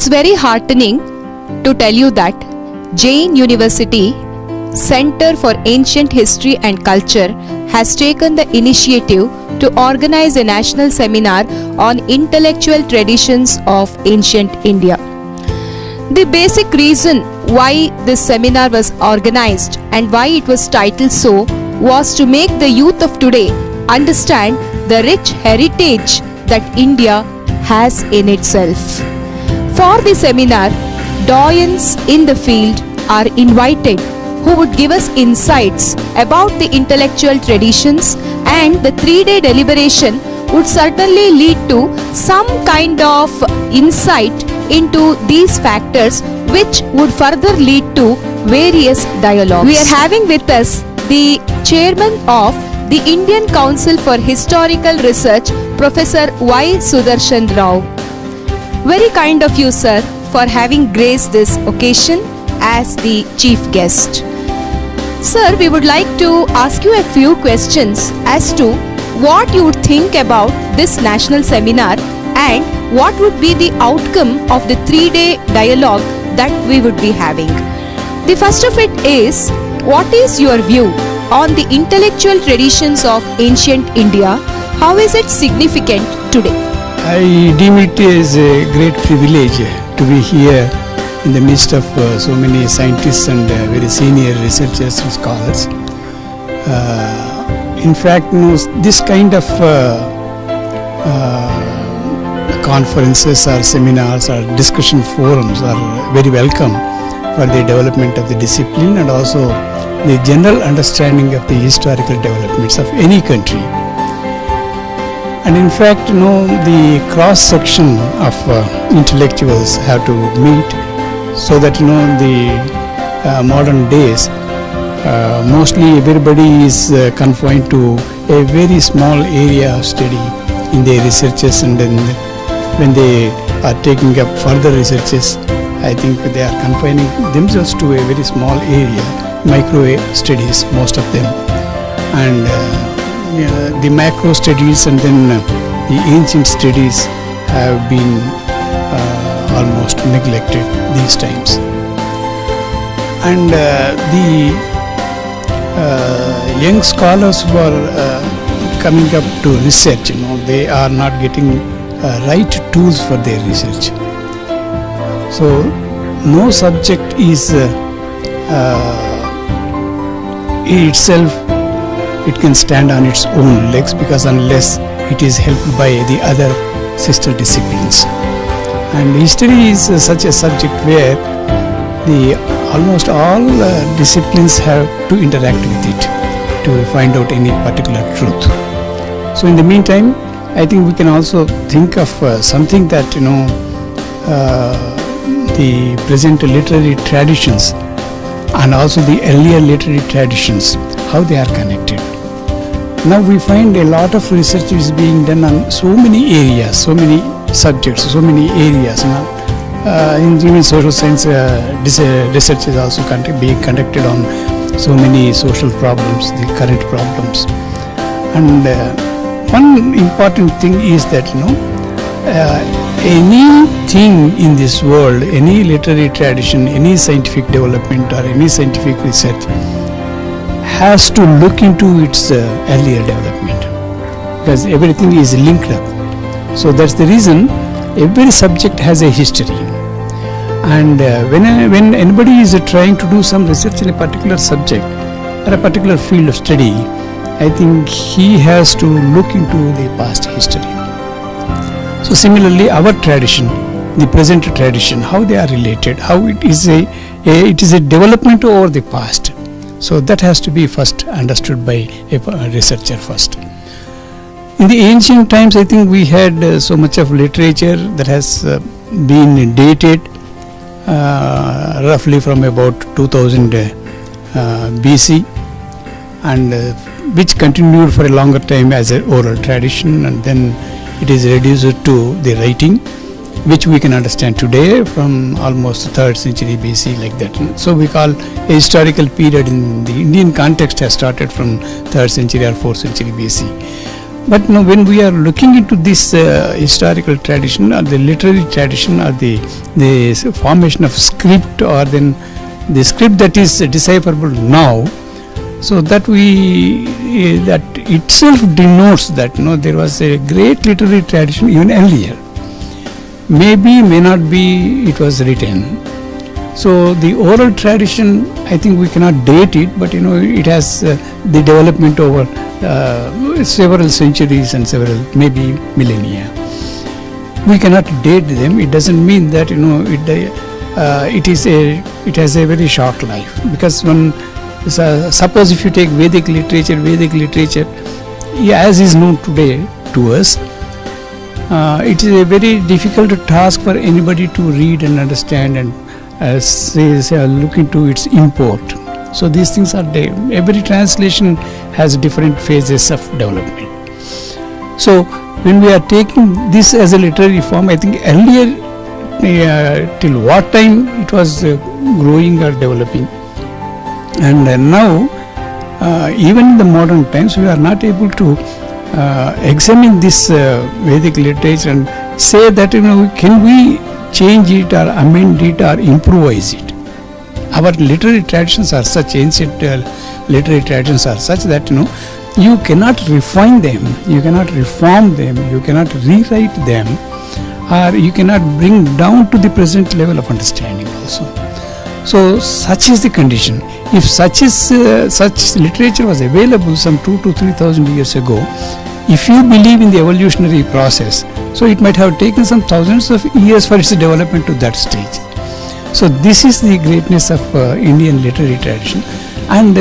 It's very heartening to tell you that Jain University Center for Ancient History and Culture has taken the initiative to organize a national seminar on intellectual traditions of ancient India. The basic reason why this seminar was organized and why it was titled so was to make the youth of today understand the rich heritage that India has in itself. For the seminar, doyens in the field are invited who would give us insights about the intellectual traditions, and the 3-day deliberation would certainly lead to some kind of insight into these factors, which would further lead to various dialogues. We are having with us the chairman of the Indian Council for Historical Research, Professor Y Sudershana Rao. Very kind of you, sir, for having graced this occasion as the chief guest. Sir, we would like to ask you a few questions as to what you would think about this national seminar and what would be the outcome of the 3-day dialogue that we would be having. The first of it is, what is your view on the intellectual traditions of ancient India? How is it significant today? I deem it as a great privilege to be here in the midst of so many scientists and very senior researchers and scholars. In fact, this kind of conferences or seminars or discussion forums are very welcome for the development of the discipline and also the general understanding of the historical developments of any country. And in fact, the cross-section of intellectuals have to meet so that the modern days mostly everybody is confined to a very small area of study in their researches, and then when they are taking up further researches, I think they are confining themselves to a very small area, micro studies, most of them, and the macro studies and then the ancient studies have been almost neglected these times. And the young scholars who are coming up to research, they are not getting right tools for their research. So no subject is itself, it can stand on its own legs, because unless it is helped by the other sister disciplines. And history is such a subject where almost all disciplines have to interact with it to find out any particular truth. So in the meantime, I think we can also think of something that the present literary traditions and also the earlier literary traditions, how they are connected. Now we find a lot of research is being done on so many areas, so many subjects, so many areas. In even social science, research is also being conducted on so many social problems, the current problems. And one important thing is that anything in this world, any literary tradition, any scientific development or any scientific research has to look into its earlier development, because everything is linked up. So that's the reason every subject has a history. And when anybody is trying to do some research in a particular subject or a particular field of study, I think he has to look into the past history. So similarly, our tradition, the present tradition, how they are related, how it is a development over the past. So that has to be first understood by a researcher first. In the ancient times, I think we had so much of literature that has been dated roughly from about 2000 BC, and which continued for a longer time as an oral tradition, and then it is reduced to the writing, which we can understand today from almost 3rd century BC, like that. So we call a historical period in the Indian context has started from 3rd century or 4th century BC. But now when we are looking into this historical tradition or the literary tradition or the formation of script, or then the script that is decipherable now, so that that itself denotes that there was a great literary tradition even earlier. Maybe, may not be, it was written. So the oral tradition, I think we cannot date it, but it has the development over several centuries and several maybe millennia. We cannot date them. It doesn't mean that it has a very short life, because when suppose if you take Vedic literature, as is known today to us, it is a very difficult task for anybody to read and understand and look into its import. So these things are there. Every translation has different phases of development. So when we are taking this as a literary form, I think earlier till what time it was growing or developing, and now even in the modern times we are not able to examine this Vedic literature and say that can we change it or amend it or improvise it. Our literary traditions are such, ancient literary traditions are such that you cannot refine them, you cannot reform them, you cannot rewrite them, or you cannot bring down to the present level of understanding also. So such is the condition. If such literature was available some 2,000 to 3,000 years ago, if you believe in the evolutionary process, so it might have taken some thousands of years for its development to that stage. So this is the greatness of Indian literary tradition, and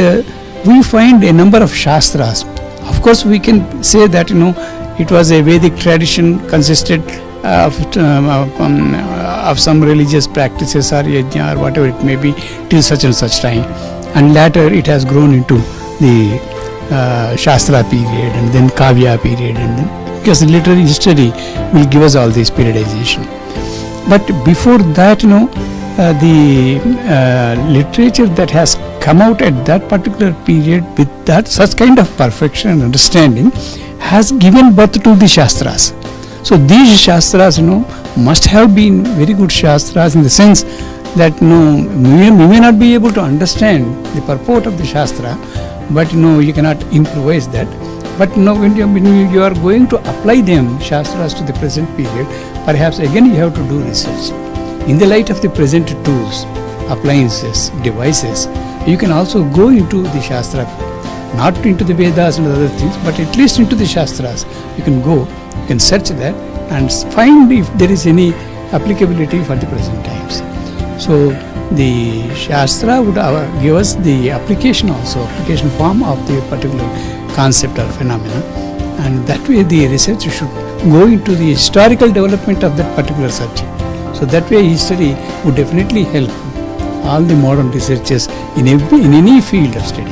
we find a number of shastras. Of course, we can say that it was a Vedic tradition, consisted of some religious practices or yajna or whatever it may be till such and such time, and later it has grown into the Shastra period and then Kavya period, and then because the literary history will give us all this periodization. But before that, the literature that has come out at that particular period with that such kind of perfection and understanding has given birth to the Shastras. So these Shastras, must have been very good Shastras in the sense that we may not be able to understand the purport of the Shastra, but you cannot improvise that. But when you are going to apply them, Shastras, to the present period, perhaps again you have to do research. In the light of the present tools, appliances, devices, you can also go into the Shastra, not into the Vedas and other things, but at least into the Shastras. You can go, you can search that and find if there is any applicability for the present times. So the Shastra would give us the application form of the particular concept or phenomenon, and that way the research should go into the historical development of that particular subject. So that way history would definitely help all the modern researchers in any field of study.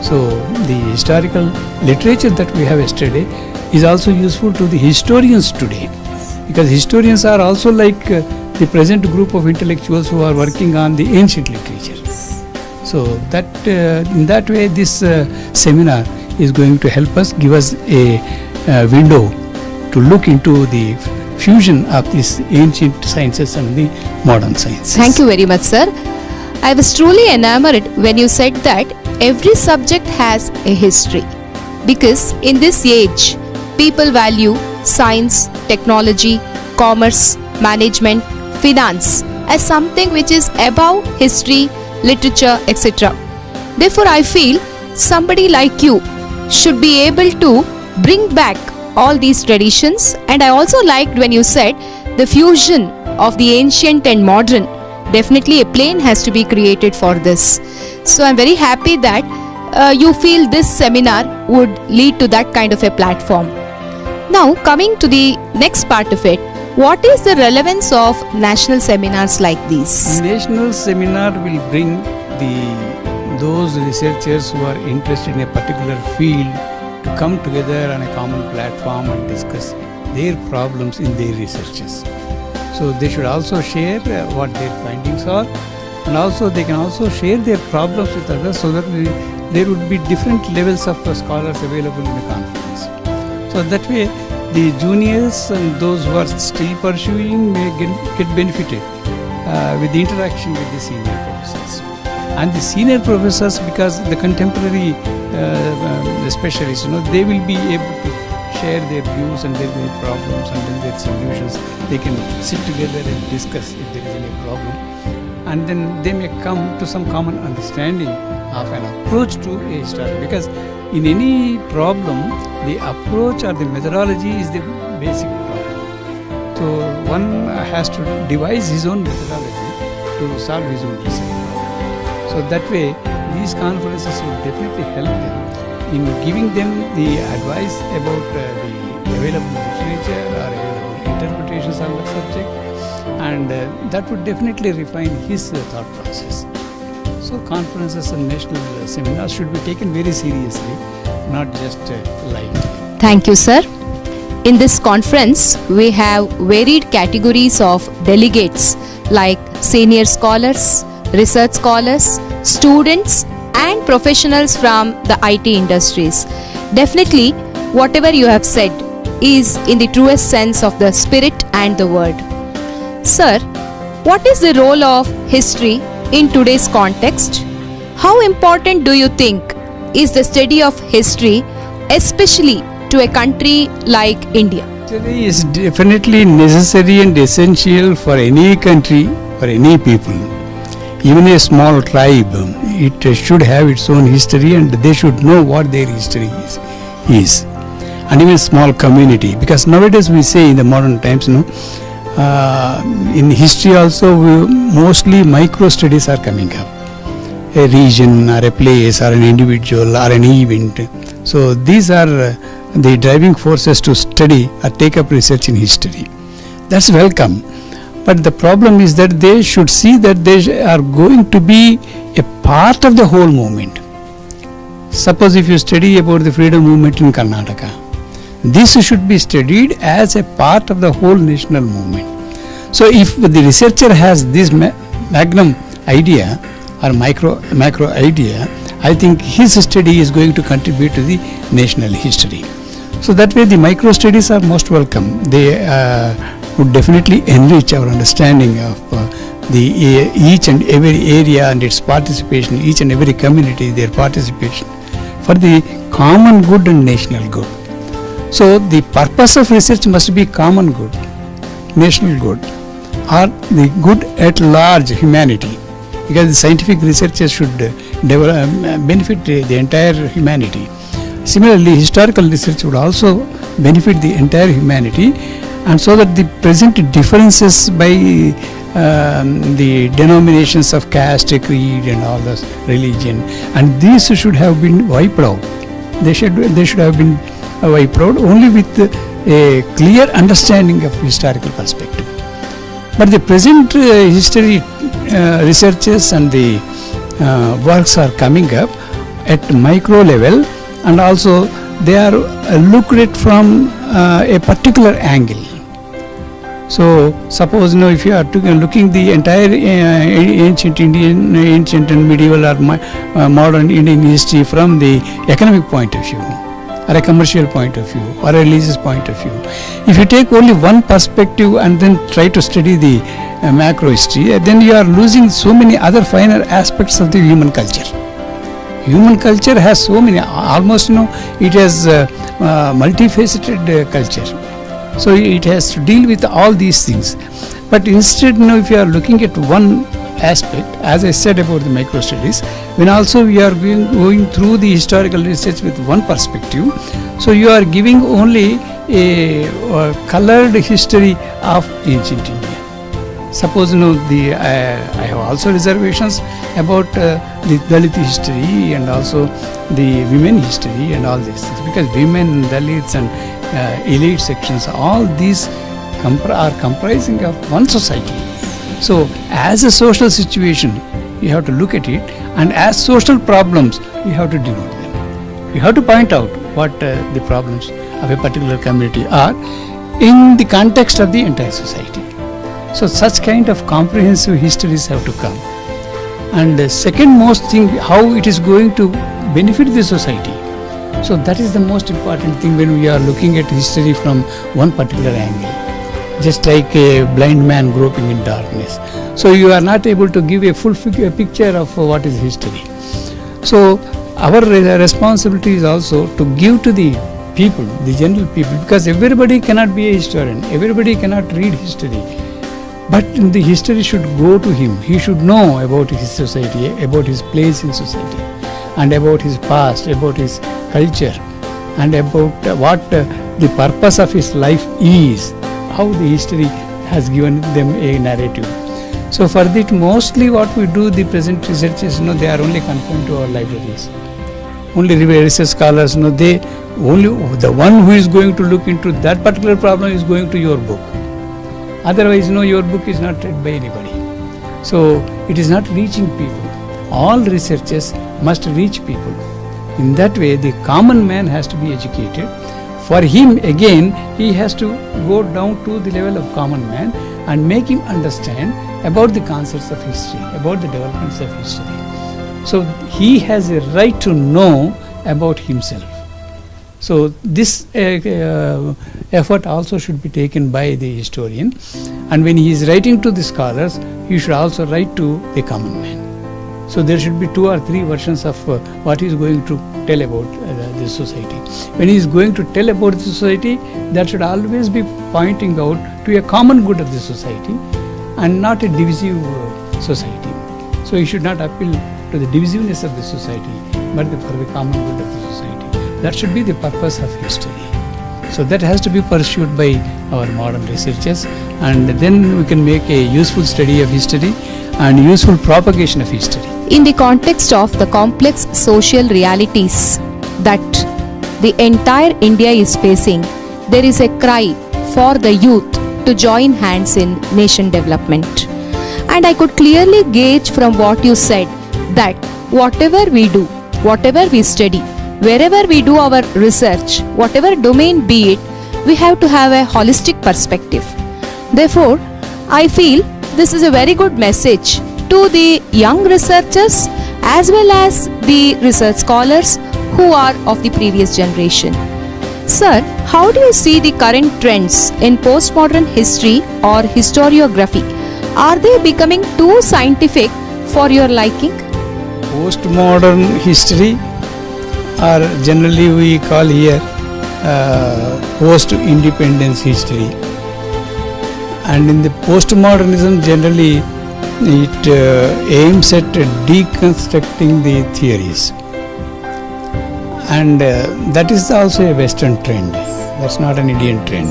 So the historical literature that we have yesterday is also useful to the historians today, because historians are also like the present group of intellectuals who are working on the ancient literature. So that in that way this seminar is going to help us, give us a window to look into the fusion of these ancient sciences and the modern sciences. Thank you very much, sir. I was truly enamored when you said that every subject has a history, because in this age people value science, technology, commerce, management, finance as something which is above history, literature, etc. Therefore, I feel somebody like you should be able to bring back all these traditions, and I also liked when you said the fusion of the ancient and modern. Definitely a plane has to be created for this. So I'm very happy that you feel this seminar would lead to that kind of a platform. Now coming to the next part of it, what is the relevance of national seminars like these? National seminar will bring those researchers who are interested in a particular field to come together on a common platform and discuss their problems in their researches. So they should also share what their findings are, and also they can also share their problems with others, so that there would be different levels of scholars available in the conference. So that way the juniors and those who are still pursuing may get benefited with the interaction with the senior professors. And the senior professors, because the contemporary specialists, they will be able to share their views and their problems and then their solutions. They can sit together and discuss if there is any problem, and then they may come to some common understanding of an approach to a historian. Because in any problem, the approach or the methodology is the basic problem. So one has to devise his own methodology to solve his own research. So that way, these conferences will definitely help them in giving them the advice about the available literature or available interpretations of the subject, and that would definitely refine his thought process. So conferences and national seminars should be taken very seriously, not just lightly. Thank you, sir. In this conference, we have varied categories of delegates like senior scholars, research scholars, students and professionals from the IT industries. Definitely, whatever you have said is in the truest sense of the spirit and the word. Sir, what is the role of history in today's context? How important do you think is the study of history, especially to a country like India? History is definitely necessary and essential for any country, for any people. Even a small tribe, it should have its own history and they should know what their history is. And even small community, because nowadays we say in the modern times, in history also mostly micro studies are coming up. A region or a place or an individual or an event. So these are the driving forces to study or take up research in history. That's welcome. But the problem is that they should see that they are going to be a part of the whole movement. Suppose if you study about the freedom movement in Karnataka, this should be studied as a part of the whole national movement. So if the researcher has this magnum idea or macro idea, I think his study is going to contribute to the national history. So that way the micro studies are most welcome. They would definitely enrich our understanding of each and every area and its participation, each and every community, their participation for the common good and national good. So the purpose of research must be common good, national good, or the good at large humanity, because the scientific researchers should benefit the entire humanity. Similarly, historical research would also benefit the entire humanity, and so that the present differences by the denominations of caste, creed and all this religion, and these should have been wiped out. They should have been wiped out only with a clear understanding of historical perspective. But the present history researches and the works are coming up at micro level, and also they are looked at from a particular angle. So suppose if you are looking the entire ancient and medieval or modern Indian history from the economic point of view, or a commercial point of view, or a religious point of view, if you take only one perspective and then try to study the macro history, then you are losing so many other finer aspects of the human culture. Human culture has so many, almost it has multifaceted culture. So it has to deal with all these things. But instead, if you are looking at one aspect, as I said about the micro studies, when also we are going through the historical research with one perspective, so you are giving only a colored history of ancient India. Suppose I have also reservations about the Dalit history and also the women history and all these things, because women, Dalits and elite sections, all these are comprising of one society. So as a social situation, you have to look at it, and as social problems, you have to denote them. You have to point out what the problems of a particular community are in the context of the entire society. So such kind of comprehensive histories have to come. And the second most thing, how it is going to benefit the society. So that is the most important thing when we are looking at history from one particular angle. Just like a blind man groping in darkness. So you are not able to give a full picture of what is history. So our responsibility is also to give to the people, the general people, because everybody cannot be a historian, everybody cannot read history. But the history should go to him. He should know about his society, about his place in society, and about his past, about his culture, and about what the purpose of his life is, how the history has given them a narrative. So for that, mostly what we do, the present researchers, they are only confined to our libraries. Only research scholars, they only the one who is going to look into that particular problem is going to your book. Otherwise, your book is not read by anybody. So it is not reaching people. All researchers must reach people. In that way, the common man has to be educated. For him, again, he has to go down to the level of common man and make him understand about the concepts of history, about the developments of history. So he has a right to know about himself. So this effort also should be taken by the historian, and when he is writing to the scholars, he should also write to the common man. So there should be 2 or 3 versions of what he is going to tell about the society. When he is going to tell about the society, that should always be pointing out to a common good of the society and not a divisive society. So he should not appeal to the divisiveness of the society, but for the common good of the society. That should be the purpose of history. So that has to be pursued by our modern researchers, and then we can make a useful study of history and useful propagation of history. In the context of the complex social realities that the entire India is facing, there is a cry for the youth to join hands in nation development. And I could clearly gauge from what you said that whatever we do, whatever we study, wherever we do our research, whatever domain be it, we have to have a holistic perspective. Therefore, I feel this is a very good message to the young researchers as well as the research scholars who are of the previous generation. Sir, how do you see the current trends in postmodern history or historiography? Are they becoming too scientific for your liking? Postmodern history, or generally we call here post-independence history. And in the postmodernism, generally it aims at deconstructing the theories, and that is also a Western trend. That's not an Indian trend.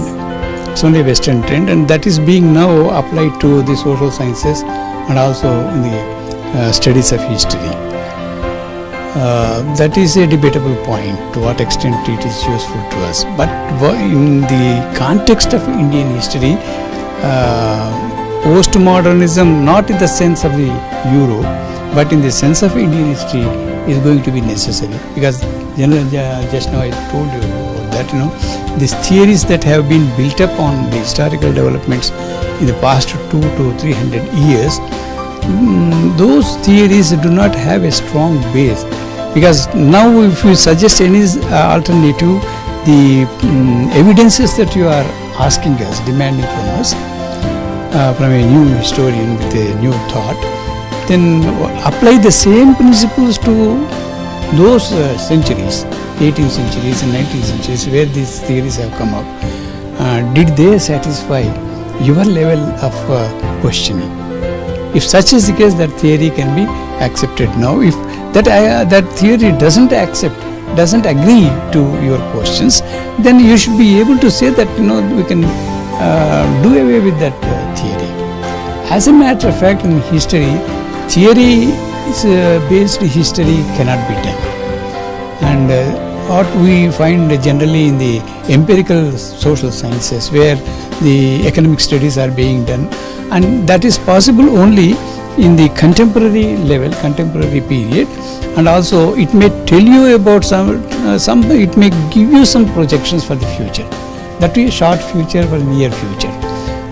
It's only a Western trend, and that is being now applied to the social sciences and also in the studies of history. That is a debatable point, to what extent it is useful to us. But in the context of Indian history, postmodernism, not in the sense of the Euro, but in the sense of Indian history, is going to be necessary, because just now I told you that these theories that have been built up on the historical developments in the past 200 to 300 years, those theories do not have a strong base, because now if you suggest any alternative, the evidences that you are asking us, demanding from us, from a new historian with a new thought, then apply the same principles to those centuries, 18th centuries and 19th centuries, where these theories have come up. Did they satisfy your level of questioning? If such is the case, that theory can be accepted now. If that theory doesn't agree to your questions, then you should be able to say that we can do away with that theory. As a matter of fact, in history, theory-based history cannot be done. And what we find generally in the empirical social sciences, where the economic studies are being done, and that is possible only in the contemporary level, contemporary period, and also it may tell you about it may give you some projections for the future. That is short future or near future.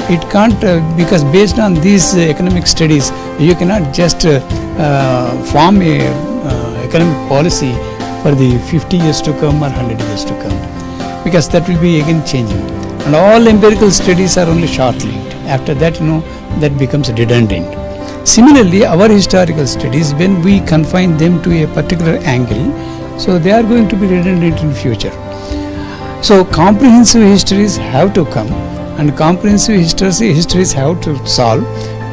It can't, because based on these economic studies, you cannot just form a economic policy for the 50 years to come or 100 years to come, because that will be again changing. And all empirical studies are only short-lived. After that, that becomes redundant. Similarly, our historical studies, when we confine them to a particular angle, so they are going to be redundant in future. So comprehensive histories have to come, and comprehensive histories have to solve.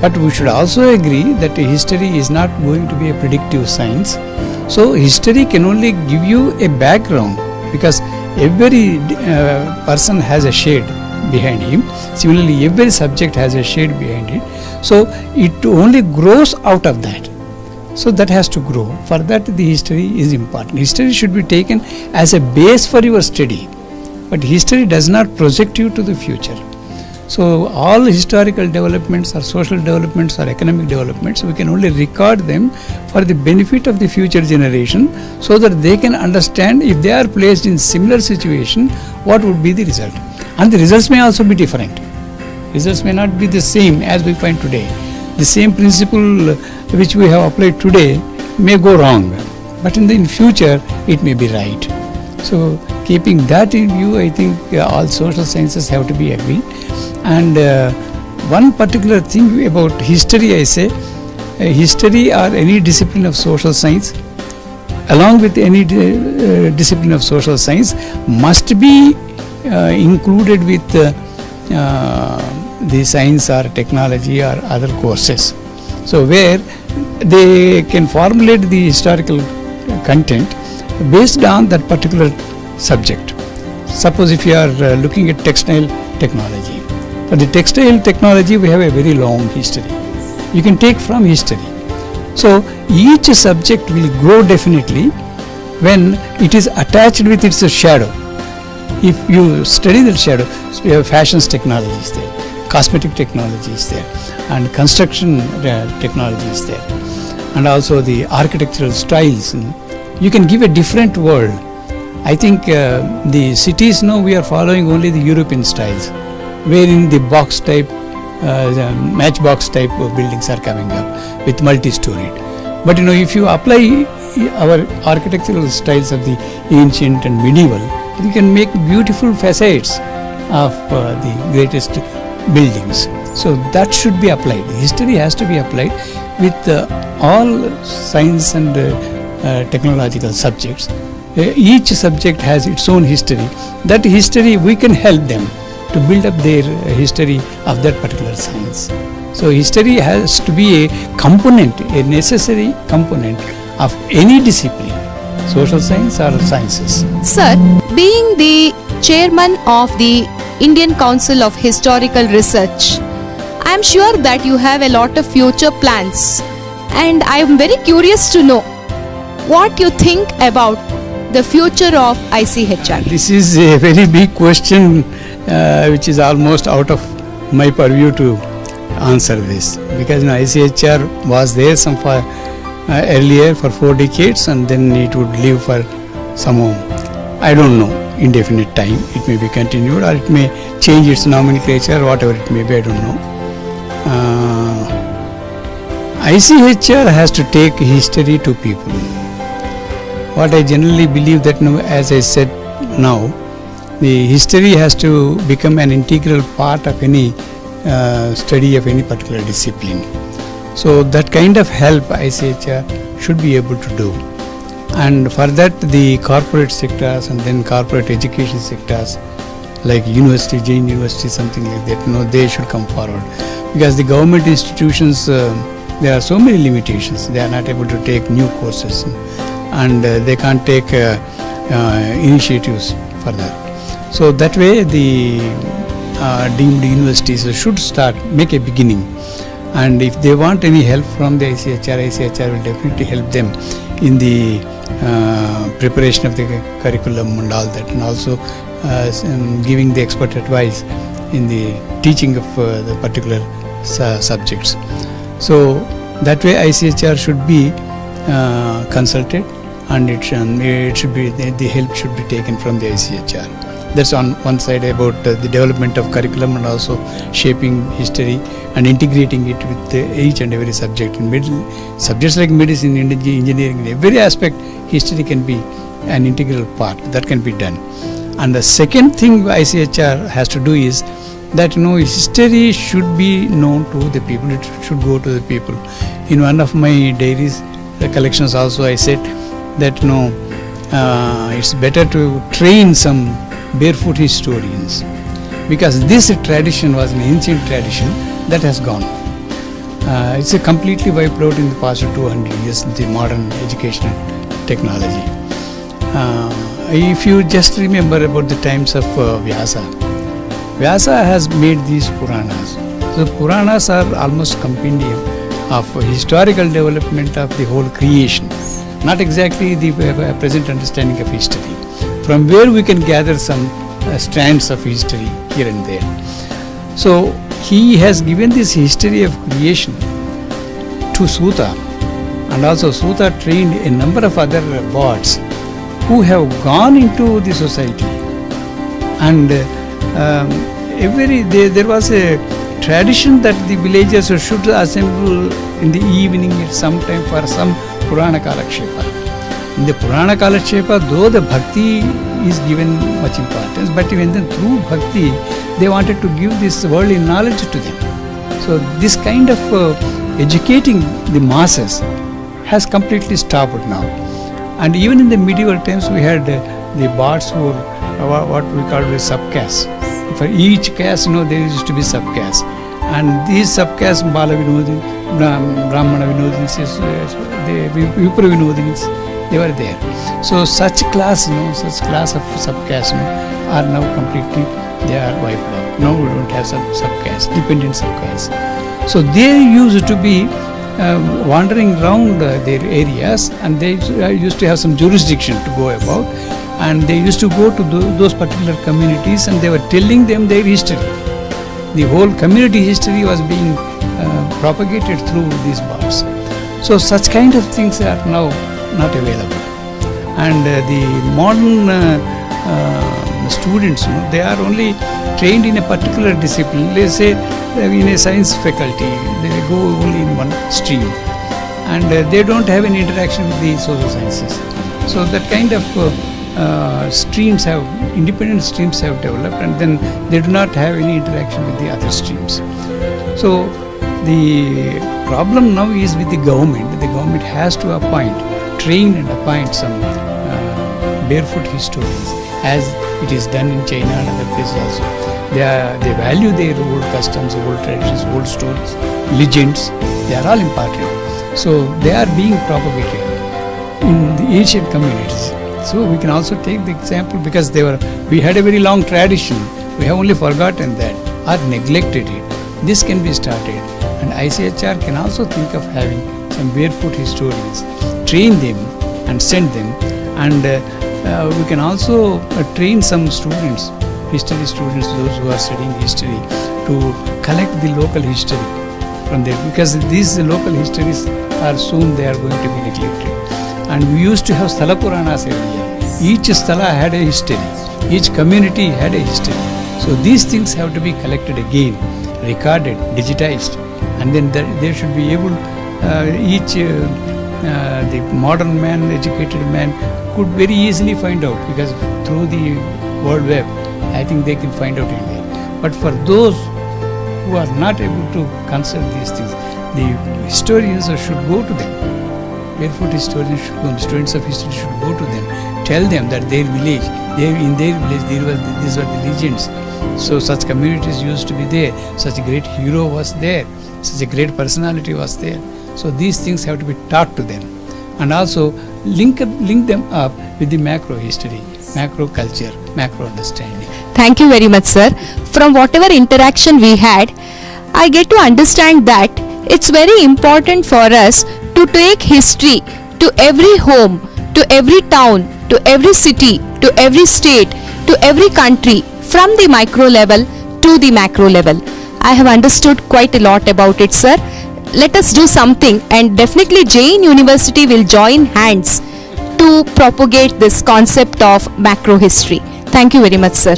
But we should also agree that history is not going to be a predictive science. So history can only give you a background, because every person has a shade behind him. Similarly, every subject has a shade behind it. So it only grows out of that. So that has to grow. For that, the history is important. History should be taken as a base for your study, but history does not project you to the future. So all historical developments or social developments or economic developments, we can only record them for the benefit of the future generation, so that they can understand, if they are placed in similar situation, what would be the result. And the results may also be different. Results may not be the same as we find today. The same principle which we have applied today may go wrong, but in future it may be right. So keeping that in view, I think all social sciences have to be agreed. And one particular thing about history, I say, history or any discipline of social science, along with any discipline of social science, must be included with the science or technology or other courses. So where they can formulate the historical content based on that particular subject. Suppose if you are looking at textile technology. For the textile technology, we have a very long history. You can take from history. So each subject will grow definitely when it is attached with its shadow. If you study that shadow, we have fashions technology is there, cosmetic technology is there, and construction technology is there, and also the architectural styles. You can give a different world. I think the cities now, we are following only the European styles, wherein the box type, matchbox type of buildings are coming up with multi-storied. But if you apply our architectural styles of the ancient and medieval, you can make beautiful facades of the greatest buildings. So that should be applied. History has to be applied with all science and technological subjects. Each subject has its own history. That history, we can help them to build up their history of that particular science. So history has to be a component, a necessary component of any discipline, social science or sciences. Sir, being the chairman of the Indian Council of Historical Research, I am sure that you have a lot of future plans, and I am very curious to know what you think about the future of ICHR. This is a very big question which is almost out of my purview to answer this, because ICHR was there earlier for 4 decades, and then it would live for some, I don't know, indefinite time. It may be continued, or it may change its nomenclature, whatever it may be, I don't know. ICHR has to take history to people. What I generally believe that as I said now, the history has to become an integral part of any study of any particular discipline. So that kind of help ICHR should be able to do. And for that, the corporate sectors and then corporate education sectors like university, Jain University, something like that, they should come forward. Because the government institutions, there are so many limitations. They are not able to take new courses, and they can't take initiatives for that. So that way, the deemed universities should make a beginning. And if they want any help from the ICHR will definitely help them in the preparation of the curriculum and all that, and also giving the expert advice in the teaching of the particular subjects. So that way ICHR should be consulted, and it should be, the help should be taken from the ICHR. That's on one side about the development of curriculum, and also shaping history and integrating it with each and every subject. In subjects like medicine, engineering, in every aspect, history can be an integral part that can be done. And the second thing ICHR has to do is that history should be known to the people. It should go to the people. In one of my diaries collections also I said that it's better to train some barefoot historians, because this tradition was an ancient tradition that has gone. It's a completely wiped out in the past 200 years, the modern education and technology. If you just remember about the times of Vyasa has made these Puranas. So Puranas are almost compendium of historical development of the whole creation, not exactly the present understanding of history, from where we can gather some strands of history here and there. So he has given this history of creation to Suta, and also Suta trained a number of other bards who have gone into the society, and there was a tradition that the villagers should assemble in the evening at some time for some Purana Kalakshepa. In the Purana Kalakshepa, though the Bhakti is given much importance, but even then through Bhakti they wanted to give this worldly knowledge to them. So this kind of educating the masses has completely stopped now. And even in the medieval times we had the bards who were what we call the subcaste. For each caste, there used to be subcaste, and these subcastes, Bala Vinodin, Brahmana Vinodins, Vipra Vinodins, they were there. So such class of subcaste are now completely, they are wiped out. Now we don't have some subcaste, dependent subcaste. So they used to be wandering around their areas, and they used to have some jurisdiction to go about, and they used to go to those particular communities, and they were telling them their history. The whole community history was being propagated through these bards. So such kind of things are now not available. And the modern students, they are only trained in a particular discipline. Let's say in a science faculty, they go only in one stream, and they don't have any interaction with the social sciences. So that kind of independent streams have developed, and then they do not have any interaction with the other streams. So the problem now is with the government. The government has to train and appoint some barefoot historians, as it is done in China and other places also. They value their old customs, old traditions, old stories, legends. They are all important. So they are being propagated in the ancient communities. So we can also take the example, because we had a very long tradition. We have only forgotten that or neglected it. This can be started, and ICHR can also think of having some barefoot historians, train them and send them, and we can also train some students, history students, those who are studying history, to collect the local history from there, because these local histories are soon they are going to be neglected. And we used to have Sthala Puranas earlier. Each Sthala had a history, each community had a history. So these things have to be collected again, recorded, digitized, and then they should be able, the modern man, educated man could very easily find out, because through the World Web, I think they can find out anywhere. But for those who are not able to consider these things, the historians should go to them. Barefoot historians should go, students of history should go to them, tell them that their village, these were the legends. So such communities used to be there, such a great hero was there, such a great personality was there. So these things have to be taught to them, and also link them up with the macro history, macro culture, macro understanding. Thank you very much, sir. From whatever interaction we had, I get to understand that it's very important for us to take history to every home, to every town, to every city, to every state, to every country, from the micro level to the macro level. I have understood quite a lot about it, sir. Let us do something, and definitely Jain University will join hands to propagate this concept of macro history. Thank you very much, sir.